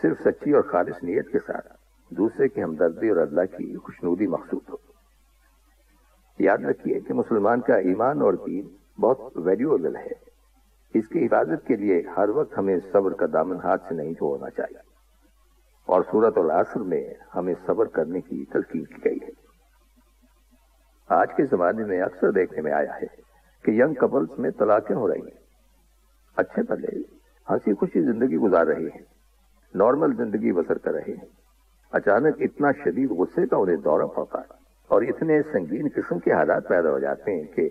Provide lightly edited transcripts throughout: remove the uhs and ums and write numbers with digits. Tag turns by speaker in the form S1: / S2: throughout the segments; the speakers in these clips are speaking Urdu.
S1: صرف سچی اور خالص نیت کے ساتھ دوسرے کی ہمدردی اور اللہ کی خوشنودی مقصود ہو۔ یاد رکھیے کہ مسلمان کا ایمان اور دین بہت ویلیویبل ہے، اس کی حفاظت کے لیے ہر وقت ہمیں صبر کا دامن ہاتھ سے نہیں چھوڑنا چاہیے، اور سورۃ العصر میں ہمیں صبر کرنے کی تلقین کی گئی ہے۔ آج کے زمانے میں اکثر دیکھنے میں آیا ہے کہ ینگ کپلز میں طلاقیں ہو رہی ہیں، اچھے بھلے ہنسی خوشی زندگی گزار رہے ہیں، نارمل زندگی بسر کر رہے ہیں، اچانک اتنا شدید غصے کا انہیں دورہ پڑتا ہے اور اتنے سنگین قسم کے حالات پیدا ہو جاتے ہیں کہ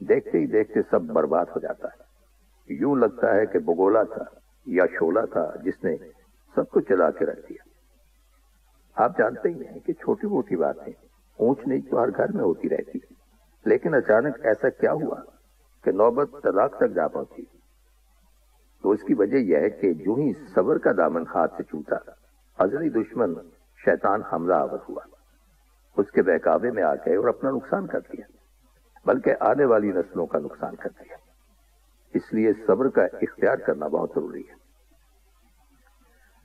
S1: دیکھتے ہی دیکھتے سب برباد ہو جاتا ہے۔ یوں لگتا ہے کہ بگولا تھا یا شعلہ تھا جس نے سب کو چلا کے رکھ دیا۔ آپ جانتے ہی ہیں کہ چھوٹی موٹی باتیں اونچ نیچ تو ہر گھر میں ہوتی رہتی ہے، لیکن اچانک ایسا کیا ہوا کہ نوبت طلاق تک جا پہنچی؟ تو اس کی وجہ یہ ہے کہ جو ہی صبر کا دامن ہاتھ سے چھوٹا، ازلی دشمن شیطان حملہ آور ہوا، اس کے بہکاوے میں آ گئے اور اپنا نقصان کر دیا، بلکہ آنے والی نسلوں کا نقصان کر دیا۔ اس لیے صبر کا اختیار کرنا بہت ضروری ہے۔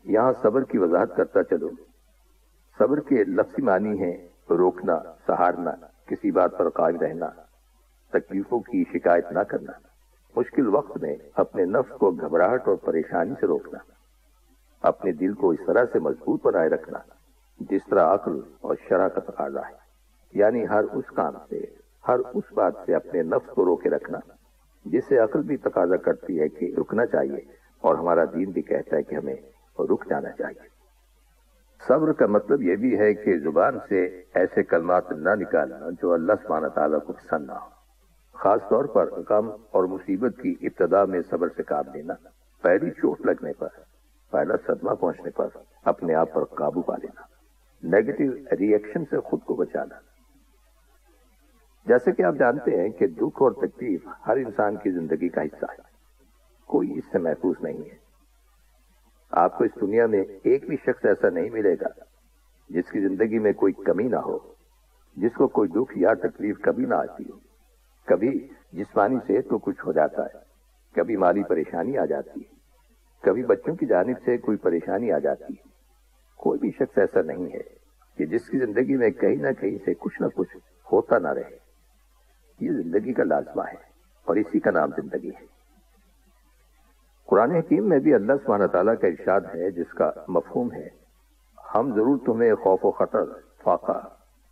S1: یہاں صبر کی وضاحت کرتا چلو۔ صبر کے لفظی معنی ہیں روکنا، سہارنا، کسی بات پر قائم رہنا، تکلیفوں کی شکایت نہ کرنا، مشکل وقت میں اپنے نفس کو گھبراہٹ اور پریشانی سے روکنا، اپنے دل کو اس طرح سے مضبوط بنائے رکھنا جس طرح عقل اور شرع کا تقاضا ہے، یعنی ہر اس کام سے، ہر اس بات سے اپنے نفس کو روکے رکھنا جسے عقل بھی تقاضا کرتی ہے کہ رکنا چاہیے اور ہمارا دین بھی کہتا ہے کہ ہمیں رک جانا چاہیے۔ صبر کا مطلب یہ بھی ہے کہ زبان سے ایسے کلمات نہ نکالنا جو اللہ سبحانہ تعالیٰ کو پسند نہ ہو، خاص طور پر غم اور مصیبت کی ابتدا میں صبر سے کام لینا، پہلی چوٹ لگنے پر، پہلا صدمہ پہنچنے پر اپنے آپ پر قابو پا لینا، نیگیٹو ری ایکشن سے خود کو بچانا۔ جیسے کہ آپ جانتے ہیں کہ دکھ اور تکلیف ہر انسان کی زندگی کا حصہ ہے، کوئی اس سے محفوظ نہیں ہے۔ آپ کو اس دنیا میں ایک بھی شخص ایسا نہیں ملے گا جس کی زندگی میں کوئی کمی نہ ہو، جس کو کوئی دکھ یا تکلیف کبھی نہ آتی ہو۔ کبھی جسمانی صحت کو کچھ ہو جاتا ہے، کبھی مالی پریشانی آ جاتی ہے، کبھی بچوں کی جانب سے کوئی پریشانی آ جاتی ہے۔ کوئی بھی شخص ایسا نہیں ہے کہ جس کی زندگی میں کہیں نہ کہیں سے کچھ نہ کچھ ہوتا نہ رہے۔ یہ زندگی کا لازمہ ہے اور اسی کا نام زندگی ہے۔ قرآن حکیم میں بھی اللہ سبحانہ تعالیٰ کا ارشاد ہے جس کا مفہوم ہے، ہم ضرور تمہیں خوف و خطر، فاقہ،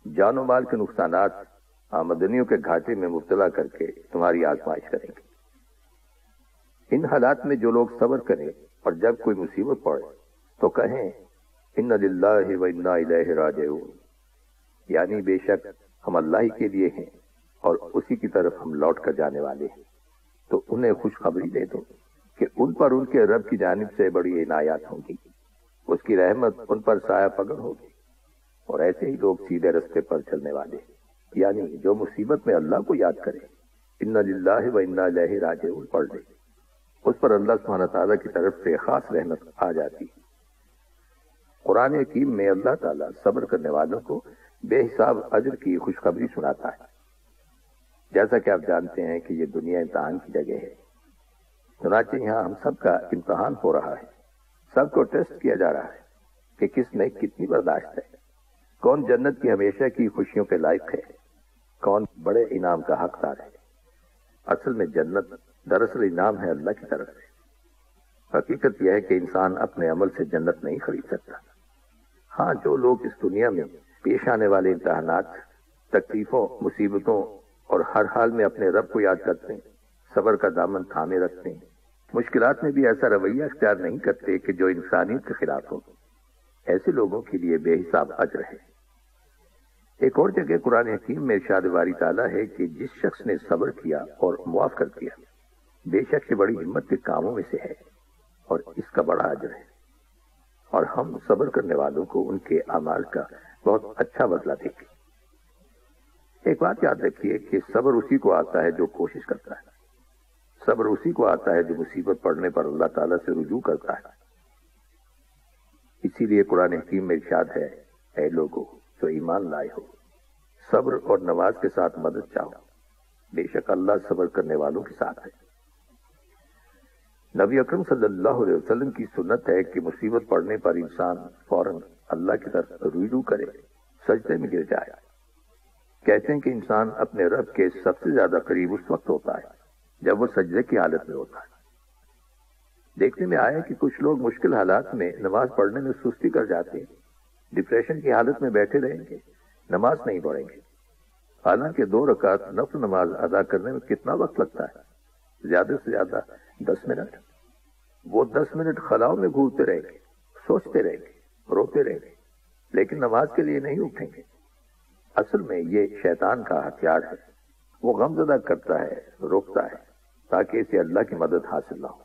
S1: جان و مال کے نقصانات، آمدنیوں کے گھاٹے میں مبتلا کر کے تمہاری آزمائش کریں گے۔ ان حالات میں جو لوگ صبر کریں اور جب کوئی مصیبت پڑے تو کہیں ان للہ و انا الیہ راجعون، یعنی بے شک ہم اللہ ہی کے لیے ہیں اور اسی کی طرف ہم لوٹ کر جانے والے ہیں۔ تو انہیں خوشخبری دے دو کہ ان پر ان کے رب کی جانب سے بڑی عنایات ہوں گی، اس کی رحمت ان پر سایہ پگڑ ہوگی، اور ایسے ہی لوگ سیدھے رستے پر چلنے والے، یعنی جو مصیبت میں اللہ کو یاد کرے، ان للہ و انا الیہ راجعون پڑھ لے، اس پر اللہ سبحانہ تعالیٰ کی طرف سے خاص رحمت آ جاتی۔ قرآن حکیم میں اللہ تعالیٰ صبر کرنے والوں کو بے حساب اجر کی خوشخبری سناتا ہے۔ جیسا کہ آپ جانتے ہیں کہ یہ دنیا امتحان کی جگہ ہے، چنانچہ یہاں ہم سب کا امتحان ہو رہا ہے، سب کو ٹیسٹ کیا جا رہا ہے کہ کس میں کتنی برداشت ہے، کون جنت کی ہمیشہ کی خوشیوں کے لائق ہے، کون بڑے انعام کا حقدار ہے۔ اصل میں جنت دراصل انعام ہے اللہ کی طرف سے۔ حقیقت یہ ہے کہ انسان اپنے عمل سے جنت نہیں خرید سکتا۔ ہاں، جو لوگ اس دنیا میں پیش آنے والے امتحانات، تکلیفوں، مصیبتوں اور ہر حال میں اپنے رب کو یاد کرتے ہیں، صبر کا دامن تھامے رکھتے ہیں، مشکلات میں بھی ایسا رویہ اختیار نہیں کرتے کہ جو انسانیت کے خلاف ہو، ایسے لوگوں کے لیے بے حساب اجر ہے۔ ایک اور جگہ قرآن حکیم میں ارشاد باری تعالیٰ ہے کہ جس شخص نے صبر کیا اور معاف کر دیا، بے شک یہ بڑی ہمت کے کاموں میں سے ہے اور اس کا بڑا اجر ہے، اور ہم صبر کرنے والوں کو ان کے اعمال کا بہت اچھا بدلہ دیں گے۔ ایک بات یاد رکھیے کہ صبر اسی کو آتا ہے جو کوشش کرتا ہے، صبر اسی کو آتا ہے جو مصیبت پڑنے پر اللہ تعالیٰ سے رجوع کرتا ہے۔ اسی لیے قرآن حکیم میں ارشاد ہے، اے لوگو جو ایمان لائے ہو، صبر اور نماز کے ساتھ مدد چاہو، بے شک اللہ صبر کرنے والوں کے ساتھ ہے۔ نبی اکرم صلی اللہ علیہ وسلم کی سنت ہے کہ مصیبت پڑنے پر انسان فوراً اللہ کی طرف رجوع کرے، سجدے میں گر جائے۔ کہتے ہیں کہ انسان اپنے رب کے سب سے زیادہ قریب اس وقت ہوتا ہے جب وہ سجدے کی حالت میں ہوتا ہے۔ دیکھنے میں آیا کہ کچھ لوگ مشکل حالات میں نماز پڑھنے میں سستی کر جاتے ہیں، ڈپریشن کی حالت میں بیٹھے رہیں گے، نماز نہیں پڑھیں گے، حالانکہ 2 رکعت نفل نماز ادا کرنے میں کتنا وقت لگتا ہے؟ زیادہ سے زیادہ 10 منٹ۔ وہ 10 منٹ خلاؤں میں گھومتے رہیں گے، سوچتے رہیں گے، روتے رہیں گے، لیکن نماز کے لیے نہیں اٹھیں گے۔ اصل میں یہ شیطان کا ہتھیار ہے، وہ غم زدہ کرتا ہے، روکتا ہے تاکہ اسے اللہ کی مدد حاصل نہ ہو۔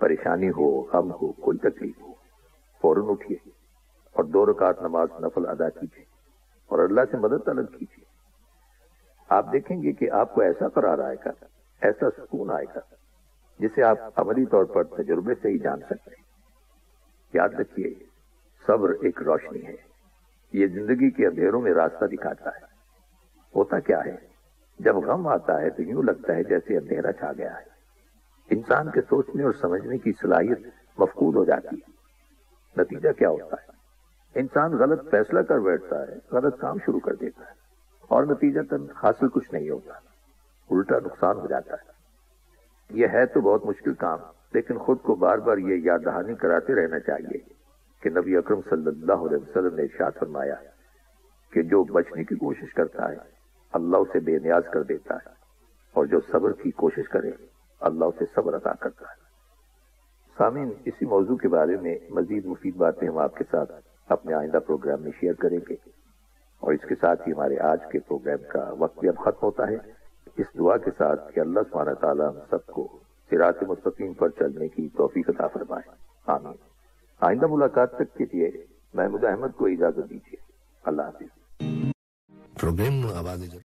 S1: پریشانی ہو، غم ہو، کوئی تکلیف ہو، فوراً اٹھیے اور 2 رکعت نماز نفل ادا کیجیے اور اللہ سے مدد طلب کیجیے۔ آپ دیکھیں گے کہ آپ کو ایسا قرار آئے گا، ایسا سکون آئے گا جسے آپ عملی طور پر تجربے سے ہی جان سکتے ہیں۔ یاد رکھیے، صبر ایک روشنی ہے، یہ زندگی کے اندھیروں میں راستہ دکھاتا ہے۔ ہوتا کیا ہے، جب غم آتا ہے تو یوں لگتا ہے جیسے اندھیرا چھا گیا ہے، انسان کے سوچنے اور سمجھنے کی صلاحیت مفقود ہو جاتی ہے۔ نتیجہ کیا ہوتا ہے، انسان غلط فیصلہ کر بیٹھتا ہے، غلط کام شروع کر دیتا ہے اور نتیجتاً حاصل کچھ نہیں ہوتا، الٹا نقصان ہو جاتا ہے۔ یہ ہے تو بہت مشکل کام، لیکن خود کو بار بار یہ یاد دہانی کراتے رہنا چاہیے کہ نبی اکرم صلی اللہ علیہ وسلم نے ارشاد فرمایا کہ جو بچنے کی کوشش کرتا ہے اللہ اسے بے نیاز کر دیتا ہے، اور جو صبر کی کوشش کرے اللہ اسے صبر عطا کرتا ہے۔ سامعین، اسی موضوع کے بارے میں مزید مفید باتیں ہم آپ کے ساتھ اپنے آئندہ پروگرام میں شیئر کریں گے، اور اس کے ساتھ ہی ہمارے آج کے پروگرام کا وقت بھی اب ختم ہوتا ہے، اس دعا کے ساتھ کہ اللہ سبحانہ تعالیٰ ہم سب کو صراط مستقیم پر چلنے کی توفیق عطا فرمائے، آمین۔ آئندہ ملاقات تک کے لیے محمود احمد کو اجازت دیجیے، اللہ حافظ۔
S2: پروگرام آواز